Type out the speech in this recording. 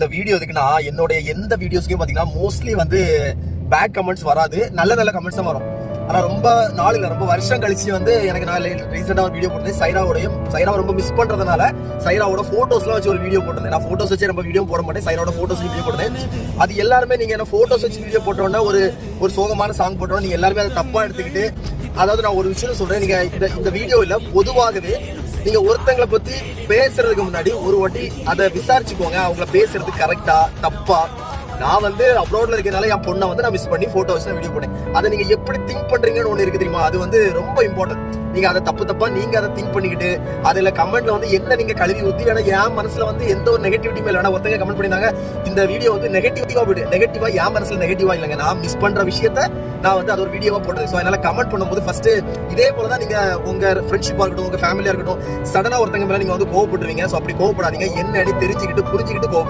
இந்த வீடியோ எதுக்குன்னா என்னுடைய எந்த வீடியோஸ்க்கும் பாத்தீங்கன்னா மோஸ்ட்லி வந்து பேட் கமெண்ட்ஸ் வராது, நல்ல நல்ல கமெண்ட்ஸ் தான் வரும். ஆனா ரொம்ப நாள் இல்ல, ரொம்ப வருஷம் கழிச்சு வந்து எனக்கு நான் ரீசெண்டா ஒரு வீடியோ போட்டேன். சைராவை ரொம்ப மிஸ் பண்றதுனால சைராவோட போட்டோஸ்லாம் வச்சு ஒரு வீடியோ போட்டேன். நான் போட்டோஸ் வச்சு ரொம்ப வீடியோ போட மாட்டேன், சைராவோட போட்டோஸ் வீடியோ போட்டேன். அது எல்லாருமே நீங்க என்ன போட்டோஸ் வச்சு வீடியோ போட்டோன்னா ஒரு சோகமான சாங் போட்டோன்னா நீங்க எல்லாருமே அதை தப்பா எடுத்துக்கிட்டு, அதாவது நான் ஒரு விஷயம் சொல்றேன், நீங்க இந்த வீடியோல பொதுவாகவே நீங்க ஒருத்தங்களை பத்தி பேசுறதுக்கு முன்னாடி ஒரு வாட்டி அதை விசாரிச்சுக்கோங்க, அவங்கள பேசுறது கரெக்டா தப்பா. நான் வந்து அப்ரோட்ல இருக்கனால என் பொண்ணை வந்து நான் மிஸ் பண்ணி போட்டோ வச்சு வீடியோ போட்டேன். அதை நீங்க எப்படி திங்க் பண்றீங்கன்னு ஒண்ணு இருக்கு தெரியுமா, அது வந்து ரொம்ப இம்பார்ட்டன்ட். நீங்க அதை தப்பா நீங்க அதை திங்க் பண்ணிக்கிட்டு அதுல கமெண்ட்ல வந்து என்ன நீங்க கழுவி ஊத்தி, ஏன்னா என் மனசுல வந்து எந்த ஒரு நெகட்டிவிட்டி மேல வேணா ஒருத்தங்க கமெண்ட் பண்ணிருந்தாங்க இந்த வீடியோ வந்து நெகட்டிவா போயிடு, நெகட்டிவா என் மனசுல நெகட்டிவா இல்லைங்க, நான் மிஸ் பண்ற விஷயத்த நான் வந்து அது ஒரு வீடியோவா போட்டது. ஸோ அதனால கமெண்ட் பண்ணும்போது ஃபர்ஸ்ட் இதே போலதான் நீங்க உங்க ஃப்ரெண்ட்ஷிப்பா இருக்கட்டும், உங்க ஃபேமிலியா இருக்கட்டும், சடனா ஒருத்தங்க மேல நீங்க வந்து கோவப்படுறீங்க. ஸோ அப்படி கோவப்படாதீங்க, என்னன்னு தெரிஞ்சுக்கிட்டு புரிஞ்சுக்கிட்டு கோவப்படுங்க.